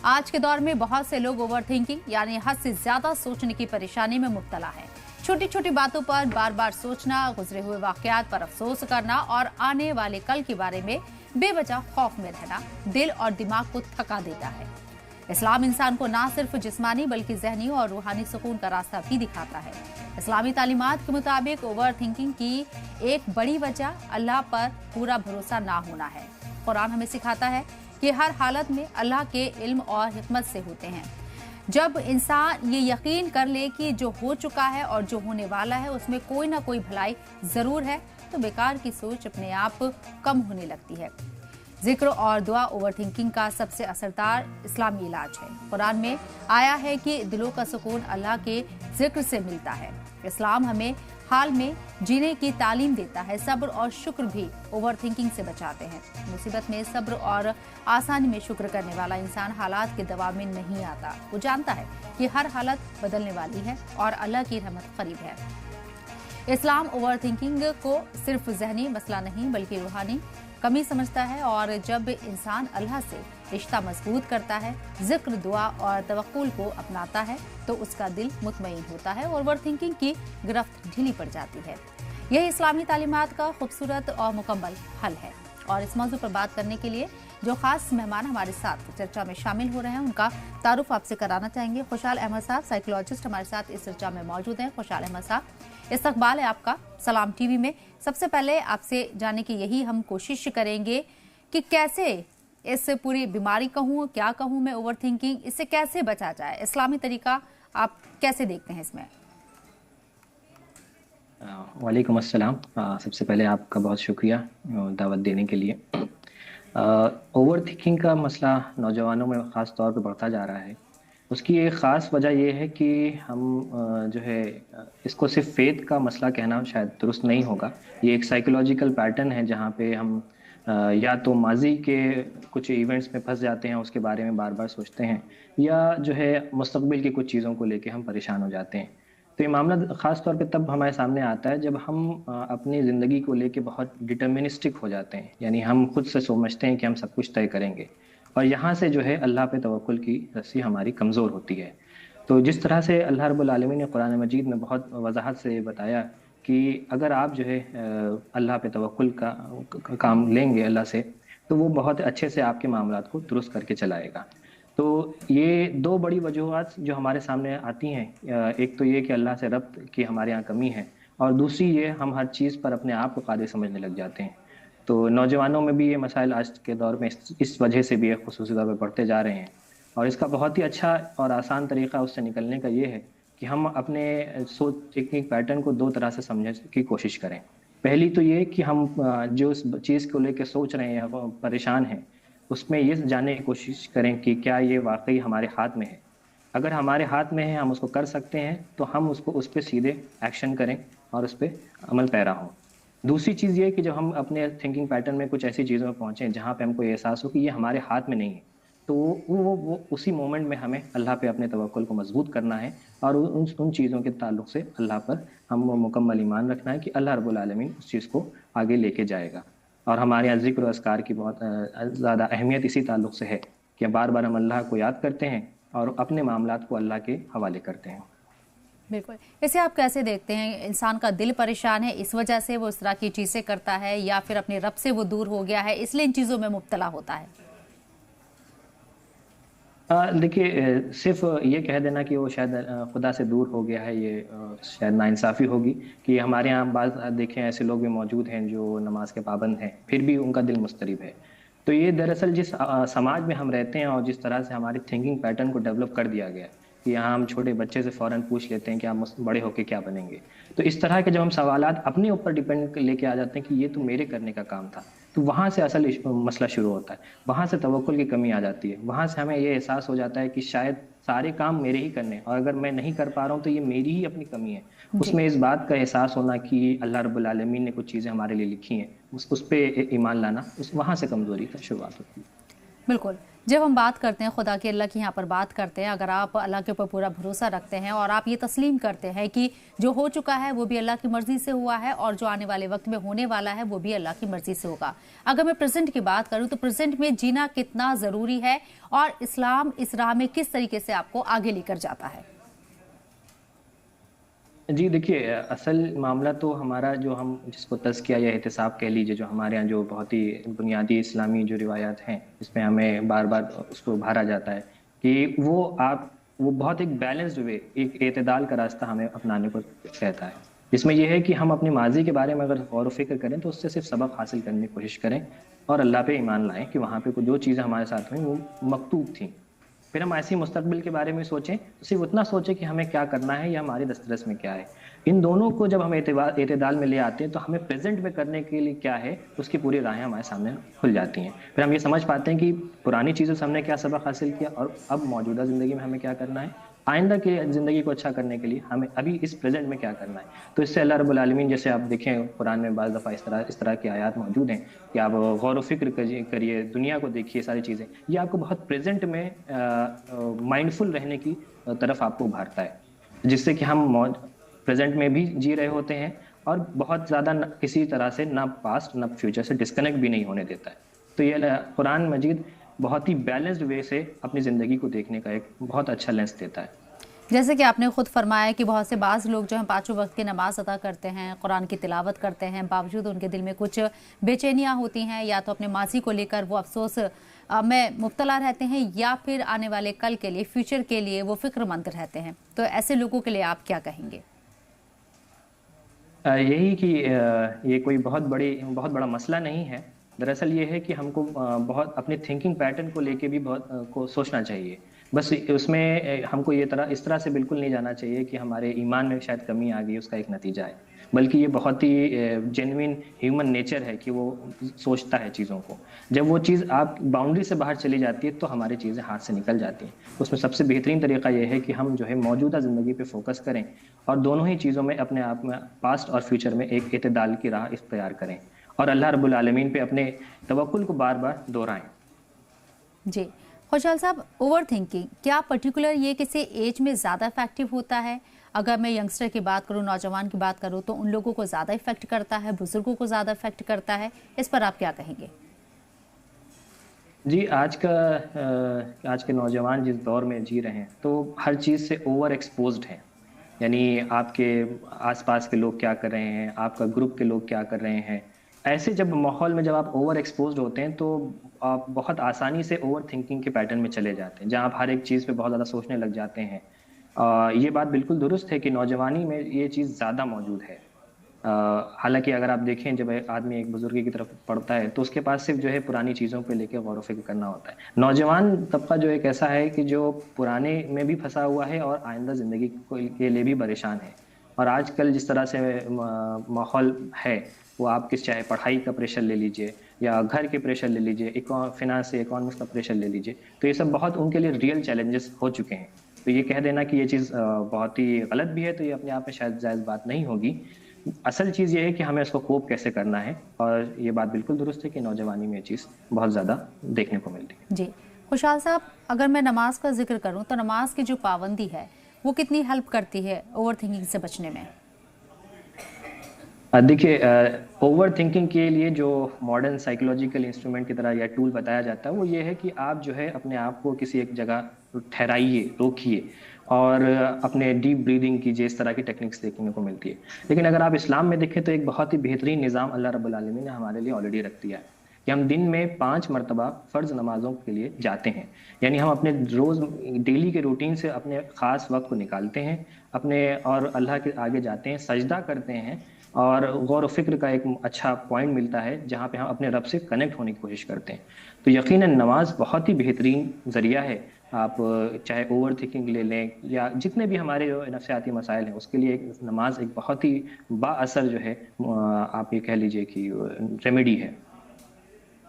آج کے دور میں بہت سے لوگ اوور تھنکنگ یعنی حد سے زیادہ سوچنے کی پریشانی میں مبتلا ہیں۔ چھوٹی چھوٹی باتوں پر بار بار سوچنا، گزرے ہوئے واقعات پر افسوس کرنا اور آنے والے کل کے بارے میں بے وجہ خوف میں رہنا دل اور دماغ کو تھکا دیتا ہے۔ اسلام انسان کو نہ صرف جسمانی بلکہ ذہنی اور روحانی سکون کا راستہ بھی دکھاتا ہے۔ اسلامی تعلیمات کے مطابق اوور تھنکنگ کی ایک بڑی وجہ اللہ پر پورا بھروسہ نہ ہونا ہے۔ قرآن ہمیں سکھاتا ہے کہ ہر حالت میں اللہ کے علم اور حکمت سے ہوتے ہیں۔ جب انسان یہ یقین کر لے کہ جو ہو چکا ہے اور جو ہونے والا ہے اس میں کوئی نہ کوئی بھلائی ضرور ہے تو بیکار کی سوچ اپنے آپ کم ہونے لگتی ہے۔ ذکر اور دعا اوور تھنکنگ کا سب سے اثردار اسلامی علاج ہے۔ قرآن میں آیا ہے کہ دلوں کا سکون اللہ کے ذکر سے ملتا ہے۔ اسلام ہمیں حال میں جینے کی تعلیم دیتا ہے۔ صبر اور شکر بھی اوور تھنکنگ سے بچاتے ہیں۔ مصیبت میں صبر اور آسانی میں شکر کرنے والا انسان حالات کے دباؤ میں نہیں آتا۔ وہ جانتا ہے کہ ہر حالت بدلنے والی ہے اور اللہ کی رحمت قریب ہے۔ اسلام اوور تھنکنگ کو صرف ذہنی مسئلہ نہیں بلکہ روحانی کمی سمجھتا ہے، اور جب انسان اللہ سے رشتہ مضبوط کرتا ہے، ذکر، دعا اور توکل کو اپناتا ہے تو اس کا دل مطمئن ہوتا ہے اور اوور تھنکنگ کی گرفت ڈھیلی پڑ جاتی ہے۔ یہی اسلامی تعلیمات کا خوبصورت اور مکمل حل ہے۔ اور اس موضوع پر بات کرنے کے لیے جو خاص مہمان ہمارے ساتھ چرچا میں شامل ہو رہے ہیں ان کا تعارف آپ سے کرانا چاہیں گے۔ خوشحال احمد صاحب سائیکولوجسٹ ہمارے ساتھ اس چرچا میں موجود ہیں۔ خوشحال احمد صاحب، استقبال ہے آپ کا سلام ٹی وی میں۔ سب سے پہلے آپ سے جاننے کی یہی ہم کوشش کریں گے کہ کیسے اس پوری بیماری کہوں کیا کہوں میں اوور تھنکنگ، اس سے کیسے بچا جائے، اسلامی طریقہ آپ کیسے دیکھتے ہیں اس میں؟ وعلیکم السلام۔ سب سے پہلے آپ کا بہت شکریہ دعوت دینے کے لیے۔ اوور تھنکنگ کا مسئلہ نوجوانوں میں خاص طور پہ بڑھتا جا رہا ہے۔ اس کی ایک خاص وجہ یہ ہے کہ ہم جو ہے اس کو صرف فیتھ کا مسئلہ کہنا شاید درست نہیں ہوگا۔ یہ ایک سائیکولوجیکل پیٹرن ہے جہاں پہ ہم یا تو ماضی کے کچھ ایونٹس میں پھنس جاتے ہیں، اس کے بارے میں بار بار سوچتے ہیں، یا جو ہے مستقبل کی کچھ چیزوں کو لے کے ہم پریشان ہو جاتے ہیں۔ تو یہ معاملہ خاص طور پہ تب ہمارے سامنے آتا ہے جب ہم اپنی زندگی کو لے کے بہت ڈٹرمنسٹک ہو جاتے ہیں، یعنی ہم خود سے سمجھتے ہیں کہ ہم سب کچھ طے کریں گے، اور یہاں سے جو ہے اللہ پہ توکل کی رسی ہماری کمزور ہوتی ہے۔ تو جس طرح سے اللہ رب العالمین نے قرآن مجید میں بہت وضاحت سے بتایا کہ اگر آپ جو ہے اللہ پہ توکل کا کام لیں گے اللہ سے، تو وہ بہت اچھے سے آپ کے معاملات کو درست کر کے چلائے گا۔ تو یہ دو بڑی وجوہات جو ہمارے سامنے آتی ہیں، ایک تو یہ کہ اللہ سے ربط کی ہمارے یہاں کمی ہے، اور دوسری یہ ہم ہر چیز پر اپنے آپ کو قادر سمجھنے لگ جاتے ہیں۔ تو نوجوانوں میں بھی یہ مسائل آج کے دور میں اس وجہ سے بھی خصوصی طور پہ بڑھتے جا رہے ہیں، اور اس کا بہت ہی اچھا اور آسان طریقہ اس سے نکلنے کا یہ ہے کہ ہم اپنے سوچ ٹیکنک پیٹرن کو دو طرح سے سمجھنے کی کوشش کریں۔ پہلی تو یہ کہ ہم جو اس چیز کو لے کے سوچ رہے ہیں، پریشان ہیں، اس میں یہ جاننے کی کوشش کریں کہ کیا یہ واقعی ہمارے ہاتھ میں ہے۔ اگر ہمارے ہاتھ میں ہے، ہم اس کو کر سکتے ہیں، تو ہم اس پہ سیدھے ایکشن کریں اور اس پہ عمل پیرا ہوں۔ دوسری چیز یہ کہ جب ہم اپنے تھنکنگ پیٹرن میں کچھ ایسی چیزوں میں پہنچیں جہاں پہ ہم کو یہ احساس ہو کہ یہ ہمارے ہاتھ میں نہیں ہے، تو وہ اسی مومنٹ میں ہمیں اللہ پہ اپنے توکل کو مضبوط کرنا ہے، اور ان چیزوں کے تعلق سے اللہ پر ہم مکمل ایمان رکھنا ہے کہ اللہ رب العالمین اس چیز کو آگے لے کے جائے گا۔ اور ہمارے یہاں ذکر و اذکار کی بہت زیادہ اہمیت اسی تعلق سے ہے کہ بار بار ہم اللہ کو یاد کرتے ہیں اور اپنے معاملات کو اللہ کے حوالے کرتے ہیں۔ بالکل، اسے آپ کیسے دیکھتے ہیں؟ انسان کا دل پریشان ہے، اس وجہ سے وہ اس طرح کی چیزیں کرتا ہے، یا پھر اپنے رب سے وہ دور ہو گیا ہے اس لیے ان چیزوں میں مبتلا ہوتا ہے؟ دیکھیے، صرف یہ کہہ دینا کہ وہ شاید خدا سے دور ہو گیا ہے، یہ شاید ناانصافی ہوگی۔ کہ ہمارے یہاں بعض دیکھیں ایسے لوگ بھی موجود ہیں جو نماز کے پابند ہیں، پھر بھی ان کا دل مضطرب ہے۔ تو یہ دراصل جس سماج میں ہم رہتے ہیں اور جس طرح سے ہماری تھنکنگ پیٹرن کو ڈیولپ کر دیا گیا ہے کہ یہاں ہم چھوٹے بچے سے فوراً پوچھ لیتے ہیں کہ آپ بڑے ہو کے کیا بنیں گے، تو اس طرح کے جب ہم سوالات اپنے اوپر ڈیپینڈ لے کے آ جاتے ہیں کہ یہ تو میرے کرنے کا کام تھا، تو وہاں سے اصل مسئلہ شروع ہوتا ہے، وہاں سے توکل کی کمی آ جاتی ہے، وہاں سے ہمیں یہ احساس ہو جاتا ہے کہ شاید سارے کام میرے ہی کرنے، اور اگر میں نہیں کر پا رہا ہوں تو یہ میری ہی اپنی کمی ہے۔ اس میں اس بات کا احساس ہونا کہ اللہ رب العالمین نے کچھ چیزیں ہمارے لیے لکھی ہیں، اس پہ ایمان لانا، وہاں سے کمزوری کا شروعات ہوتی ہے۔ بالکل، जब हम बात करते हैं खुदा की, अल्लाह की यहाँ पर बात करते हैं, अगर आप अल्लाह के ऊपर पूरा भरोसा रखते हैं और आप ये तस्लीम करते हैं कि जो हो चुका है वो भी अल्लाह की मर्जी से हुआ है और जो आने वाले वक्त में होने वाला है वो भी अल्लाह की मर्जी से होगा। अगर मैं प्रेजेंट की बात करूं तो प्रेजेंट में जीना कितना ज़रूरी है और इस्लाम इस राह में किस तरीके से आपको आगे लेकर जाता है? जी देखिए, असल मामला तो हमारा जो हम जिसको तज़किया या एहतिसाब कह लीजिए, जो हमारे यहाँ जो बहुत ही बुनियादी इस्लामी जो रिवायात हैं, इसमें हमें बार बार उसको उभारा जाता है कि वो बहुत एक बैलेंस्ड वे, एक एतदाल का रास्ता हमें अपनाने को कहता है, जिसमें यह है कि हम अपनी माजी के बारे में अगर गौर व फिक्र करें तो उससे सिर्फ सबक हासिल करने की कोशिश करें और अल्लाह पे ईमान लाएं कि वहाँ पे जो चीज़ें हमारे साथ हुई वो मकतूब थी। फिर हम ऐसी मुस्तकबिल के बारे में सोचें तो सिर्फ उतना सोचें कि हमें क्या करना है या हमारी दस्तरस में क्या है। इन दोनों को जब हम एतदाल में ले आते हैं तो हमें प्रेजेंट में करने के लिए क्या है उसकी पूरी राहें हमारे सामने खुल जाती हैं। फिर हम ये समझ पाते हैं कि पुरानी चीज़ों से हमने क्या सबक हासिल किया और अब मौजूदा ज़िंदगी में हमें क्या करना है, आइंदा की ज़िंदगी को अच्छा करने के लिए हमें अभी इस प्रेजेंट में क्या करना है। तो इससे अल्लाह रब्बुल आलमीन, जैसे आप देखें कुरान में बाज़ दफ़ा इस तरह की आयत मौजूद हैं कि आप गौर व फिक्र करिए, दुनिया को देखिए, सारी चीज़ें, ये आपको बहुत प्रेजेंट में माइंडफुल रहने की तरफ आपको उभारता है, जिससे कि हम प्रेजेंट में भी जी रहे होते हैं और बहुत ज़्यादा किसी तरह से ना पास्ट ना फ्यूचर से डिस्कनेक्ट भी नहीं होने देता है। तो ये कुरान मजीद बहुत ही बैलेंस्ड वे से अपनी ज़िंदगी को देखने का एक बहुत अच्छा लेंस देता है। जैसे कि आपने खुद फरमाया कि बहुत से बाज़ लोग जो हैं पाँचों वक्त की नमाज अदा करते हैं, कुरान की तिलावत करते हैं, बावजूद उनके दिल में कुछ बेचैनियाँ होती हैं, या तो अपने माजी को लेकर वो अफसोस में मुब्तला रहते हैं या फिर आने वाले कल के लिए, फ्यूचर के लिए वो फिक्रमंद रहते हैं। तो ऐसे लोगों के लिए आप क्या कहेंगे? यही कि ये कोई बहुत बड़ा मसला नहीं है। दरअसल ये है कि हमको बहुत अपने थिंकिंग पैटर्न को लेके भी बहुत को सोचना चाहिए। बस उसमें हमको इस तरह से बिल्कुल नहीं जाना चाहिए कि हमारे ईमान में शायद कमी आ गई, उसका एक नतीजा है, बल्कि ये बहुत ही जेन्युइन ह्यूमन नेचर है कि वो सोचता है चीज़ों को। जब वो चीज़ आप बाउंड्री से बाहर चली जाती है तो हमारी चीज़ें हाथ से निकल जाती हैं। उसमें सबसे बेहतरीन तरीका ये है कि हम जो है मौजूदा ज़िंदगी पे फोकस करें और दोनों ही चीज़ों में अपने आप में पास्ट और फ्यूचर में एक एतदाल की राह इख्तियार करें और अल्लाह रब्बुल आलमीन पे अपने तवक्कुल को बार बार दोहराएं। जी खुशहाल साहब, ओवर थिंकिंग क्या पर्टिकुलर ये किसी एज में ज़्यादा इफेक्टिव होता है? अगर मैं यंगस्टर की बात करूं, नौजवान की बात करूं, तो उन लोगों को ज़्यादा इफेक्ट करता है, बुजुर्गों को ज़्यादा इफेक्ट करता है? इस पर आप क्या कहेंगे? जी, आज के नौजवान जिस दौर में जी रहे हैं तो हर चीज़ से ओवर एक्सपोज्ड हैं। यानी आपके आसपास के लोग क्या कर रहे हैं, आपका ग्रुप के लोग क्या कर रहे हैं, ऐसे जब माहौल में जब आप ओवर एक्सपोज्ड होते हैं तो आप बहुत आसानी से ओवर थिंकिंग के पैटर्न में चले जाते हैं, जहां आप हर एक चीज़ पे बहुत ज़्यादा सोचने लग जाते हैं। ये बात बिल्कुल दुरुस्त है कि नौजवानी में ये चीज़ ज़्यादा मौजूद है। हालांकि अगर आप देखें, जब आदमी एक बुजुर्ग की तरफ पढ़ता है तो उसके पास सिर्फ जो है पुरानी चीज़ों पे लेके गौर व फिक्र करना होता है। नौजवान तबका जो एक ऐसा है कि जो पुराने में भी फंसा हुआ है और आइंदा ज़िंदगी के लिए भी परेशान है। और आजकल जिस तरह से माहौल है, वो आप चाहे पढ़ाई का प्रेशर ले लीजिए या घर के प्रेशर ले लीजिए, फिनांस से इकोनॉमिक्स का प्रेशर ले लीजिए, तो ये सब बहुत उनके लिए रियल चैलेंजेस हो चुके हैं। तो ये कह देना कि ये चीज़ बहुत ही गलत भी है तो ये अपने आप में शायद जायज़ बात नहीं होगी। असल चीज़ ये है कि हमें इसको कोप कैसे करना है, और ये बात बिल्कुल दुरुस्त है कि नौजवानी में ये चीज़ बहुत ज़्यादा देखने को मिलती है। जी खुशहाल साहब, अगर मैं नमाज का जिक्र करूं तो नमाज की जो पाबंदी है वो कितनी हेल्प करती है ओवर थिंकिंग से बचने में? देखिए, ओवर थिंकिंग के लिए जो मॉडर्न साइकोलॉजिकल इंस्ट्रूमेंट की तरह या टूल बताया जाता है वो ये है कि आप जो है अपने आप को किसी एक जगह ठहराइए, रोकिए और अपने डीप ब्रीदिंग कीजिए। इस तरह की टेक्निक्स देखने को मिलती है। लेकिन अगर आप इस्लाम में देखें तो एक बहुत ही बेहतरीन निज़ाम अल्लाह रब्बुल आलमीन ने हमारे लिए ऑलरेडी रख दिया है कि हम दिन में 5 मरतबा फ़र्ज़ नमाज़ों के लिए जाते हैं। यानी हम अपने रोज़ डेली के रूटीन से अपने ख़ास वक्त को निकालते हैं अपने और अल्लाह के आगे जाते हैं, सजदा करते हैं और गौर व फिक्र का एक अच्छा पॉइंट मिलता है जहाँ पे हम अपने रब से कनेक्ट होने की कोशिश करते हैं। तो यकीनन नमाज बहुत ही बेहतरीन ज़रिया है। आप चाहे ओवर थिंकिंग ले लें या जितने भी हमारे जो नफ्सियाती मसाइल हैं उसके लिए नमाज एक बहुत ही बाअसर जो है आप ये कह लीजिए कि रेमेडी है।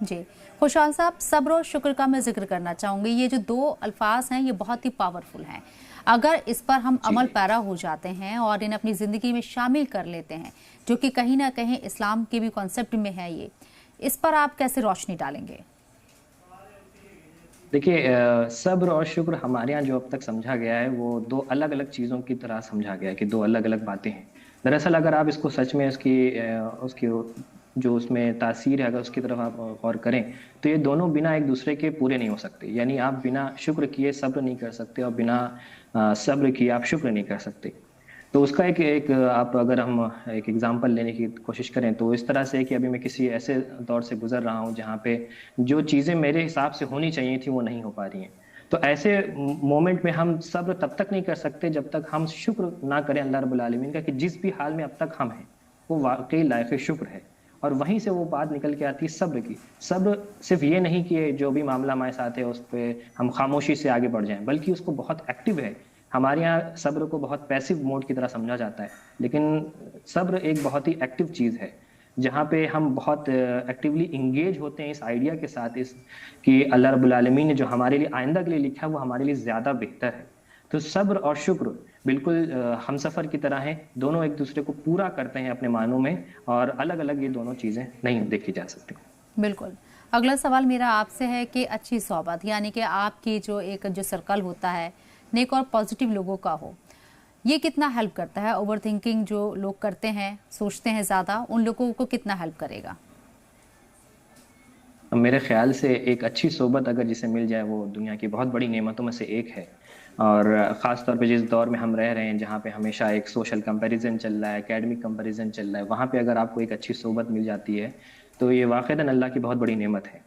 जी खुशहाल साहब, सब्र और शुक्र का मैं जिक्र करना चाहूँगी। ये जो 2 अल्फाज हैं ये बहुत ही पावरफुल हैं। अगर इस पर हम अमल पैरा हो जाते हैं और इन्हें अपनी ज़िंदगी में शामिल कर लेते हैं, जो कि कहीं ना कहीं इस्लाम के भी कॉन्सेप्ट में है, ये इस पर आप कैसे रोशनी डालेंगे? देखिए सब्र और शुक्र हमारे यहाँ जो अब तक समझा गया है वो दो अलग अलग चीज़ों की तरह समझा गया है कि दो अलग अलग बातें हैं। दरअसल अगर आप इसको सच में उसकी जो उसमें तासीर है अगर उसकी तरफ आप गौर करें तो ये दोनों बिना एक दूसरे के पूरे नहीं हो सकते। यानी आप बिना शुक्र किए सब्र नहीं कर सकते और बिना सब्र किए आप शुक्र नहीं कर सकते। तो उसका एक एक आप अगर हम एक एग्जांपल लेने की कोशिश करें तो इस तरह से कि अभी मैं किसी ऐसे दौर से गुजर रहा हूं जहां पे जो चीजें मेरे हिसाब से होनी चाहिए थी वो नहीं हो पा रही हैं। तो ऐसे मोमेंट में हम सब्र तब तक नहीं कर सकते जब तक हम शुक्र ना करें अल्लाह रब्बुल आलमीन का कि जिस भी हाल में अब तक हम हैं वो वाकई लायक शुक्र है। और वहीं से वो बात निकल के आती है सब्र की। सब्र सिर्फ ये नहीं कि जो भी मामला हमारे साथ है उस पर हम खामोशी से आगे बढ़ जाएं, बल्कि उसको बहुत एक्टिव है। हमारे यहाँ सब्र को बहुत पैसिव मोड की तरह समझा जाता है, लेकिन सब्र एक बहुत ही एक्टिव चीज़ है जहाँ पे हम बहुत एक्टिवली इंगेज होते हैं इस आइडिया के साथ, इस कि अल्लाह रब्बुल आलमीन ने जो हमारे लिए आइंदा के लिए लिखा है वो हमारे लिए ज़्यादा बेहतर है। तो सब्र और शुक्र बिल्कुल हम सफ़र की तरह हैं, दोनों एक दूसरे को पूरा करते हैं अपने मानों में, और अलग अलग ये दोनों चीज़ें नहीं देखी जा सकती। बिल्कुल। अगला सवाल मेरा आपसे है कि अच्छी सोहबत यानी कि आपकी जो सर्कल होता है नेक और पॉजिटिव लोगों का हो, ये कितना हेल्प करता है? ओवर थिंकिंग जो लोग करते हैं, सोचते हैं ज़्यादा, उन लोगों को कितना हेल्प करेगा? मेरे ख्याल से एक अच्छी सोबत अगर जिसे मिल जाए वो दुनिया की बहुत बड़ी नेमतों में से एक है। और ख़ास तौर पे जिस दौर में हम रह रहे हैं जहाँ पे हमेशा एक सोशल कंपैरिजन चल रहा है, एकेडमिक कंपैरिजन चल रहा है, वहाँ पे अगर आपको एक अच्छी सोबत मिल जाती है तो ये वाक़ईतन अल्लाह की बहुत बड़ी नेमत है।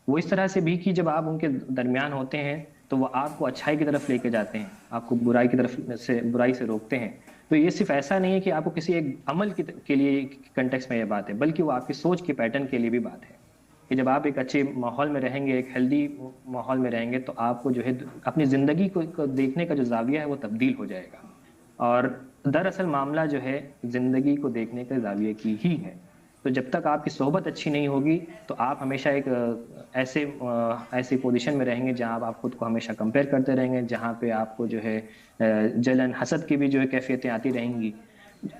वो इस तरह से भी कि जब आप उनके दरमियान होते हैं तो वो आपको अच्छाई की तरफ लेके जाते हैं, आपको बुराई से रोकते हैं। तो ये सिर्फ ऐसा नहीं है कि आपको किसी एक अमल के लिए कंटेक्स्ट में ये बात है, बल्कि वो आपकी सोच के पैटर्न के लिए भी बात है कि जब आप एक अच्छे माहौल में रहेंगे, एक हेल्दी माहौल में रहेंगे तो आपको जो है अपनी ज़िंदगी को देखने का जो ज़ाविया है वो तब्दील हो जाएगा। और दरअसल मामला जो है ज़िंदगी को देखने के ज़ाविये की ही है। तो जब तक आपकी सोहबत अच्छी नहीं होगी तो आप हमेशा एक ऐसी पोजीशन में रहेंगे जहां आप खुद को हमेशा कंपेयर करते रहेंगे, जहां पे आपको जो है जलन हसद की भी जो है कैफियतें आती रहेंगी।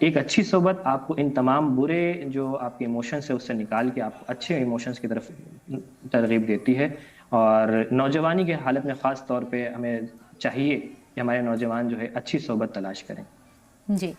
एक अच्छी सोहबत आपको इन तमाम बुरे जो आपके इमोशंस है उससे निकाल के आपको अच्छे इमोशंस की तरफ तरगीब देती है। और नौजवानी की हालत में ख़ास तौर पे हमें चाहिए कि हमारे नौजवान जो है अच्छी सोहबत तलाश करें। जी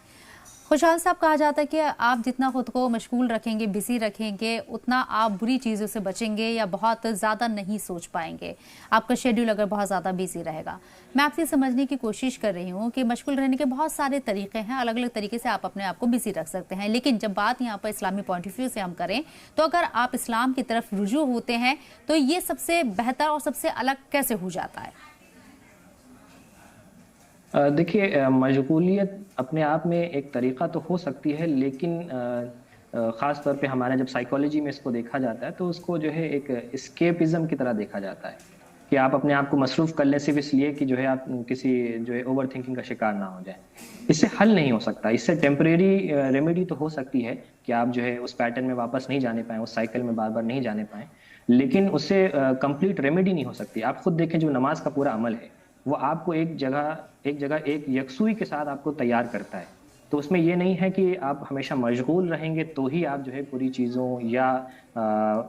खुशहाल साहब, कहा जाता है कि आप जितना खुद को मशगूल रखेंगे, बिजी रखेंगे, उतना आप बुरी चीज़ों से बचेंगे या बहुत ज़्यादा नहीं सोच पाएंगे। आपका शेड्यूल अगर बहुत ज़्यादा बिजी रहेगा। मैं आपसे समझने की कोशिश कर रही हूँ कि मशगूल रहने के बहुत सारे तरीके हैं, अलग अलग तरीके से आप अपने आप को बिजी रख सकते हैं। लेकिन जब बात यहाँ पर इस्लामी पॉइंट ऑफ व्यू से हम करें तो अगर आप इस्लाम की तरफ रुजू होते हैं तो ये सबसे बेहतर और सबसे अलग कैसे हो जाता है? देखिए मशगूलियत अपने आप में एक तरीका तो हो सकती है, लेकिन ख़ास तौर पे हमारे जब साइकोलॉजी में इसको देखा जाता है तो उसको जो है एक एस्केपिज़्म की तरह देखा जाता है कि आप अपने आप को मसरूफ़ कर लें सिर्फ इसलिए कि जो है आप किसी जो है ओवर थिंकिंग का शिकार ना हो जाए। इससे हल नहीं हो सकता। इससे टेम्परेरी रेमेडी तो हो सकती है कि आप जो है उस पैटर्न में वापस नहीं जाने पाएँ, उस साइकिल में बार-बार नहीं जाने पाएँ, लेकिन उससे कंप्लीट रेमेडी नहीं हो सकती। आप खुद देखें जो नमाज का पूरा अमल है वो आपको एक यकसुई के साथ आपको तैयार करता है। तो उसमें ये नहीं है कि आप हमेशा मशगूल रहेंगे तो ही आप जो है बुरी चीज़ों या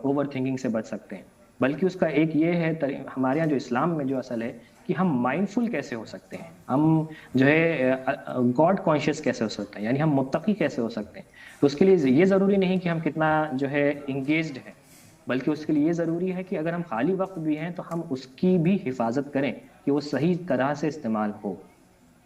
ओवर थिंकिंग से बच सकते हैं, बल्कि उसका एक ये है हमारे यहाँ जो इस्लाम में जो असल है कि हम माइंडफुल कैसे हो सकते हैं, हम जो है गॉड कॉन्शियस कैसे हो सकते हैं, यानी हम मुत्तकी कैसे हो सकते हैं। तो उसके लिए ये ज़रूरी नहीं कि हम कितना जो है इंगेज्ड हैं, बल्कि उसके लिए ये ज़रूरी है कि अगर हम खाली वक्त भी हैं तो हम उसकी भी हिफाजत करें कि वो सही तरह से इस्तेमाल हो।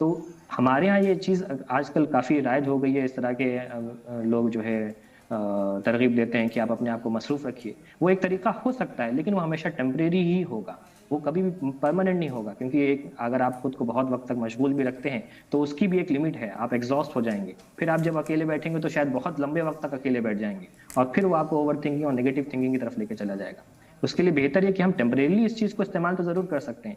तो हमारे यहाँ ये चीज़ आजकल काफ़ी राइज हो गई है। इस तरह के लोग जो है तरगीब देते हैं कि आप अपने आप को मसरूफ़ रखिए। वो एक तरीका हो सकता है, लेकिन वो हमेशा टेम्परेरी ही होगा, वो कभी भी परमानेंट नहीं होगा। क्योंकि एक अगर आप खुद को बहुत वक्त तक मशगूल भी रखते हैं तो उसकी भी एक लिमिट है, आप एग्जॉस्ट हो जाएंगे। फिर आप जब अकेले बैठेंगे तो शायद बहुत लंबे वक्त तक अकेले बैठ जाएंगे और फिर वो आपको ओवर थिंकिंग और नेगेटिव थिंकिंग की तरफ लेके चला जाएगा। उसके लिए बेहतर है कि हम टेम्परेरीली इस चीज़ को इस्तेमाल तो ज़रूर कर सकते हैं,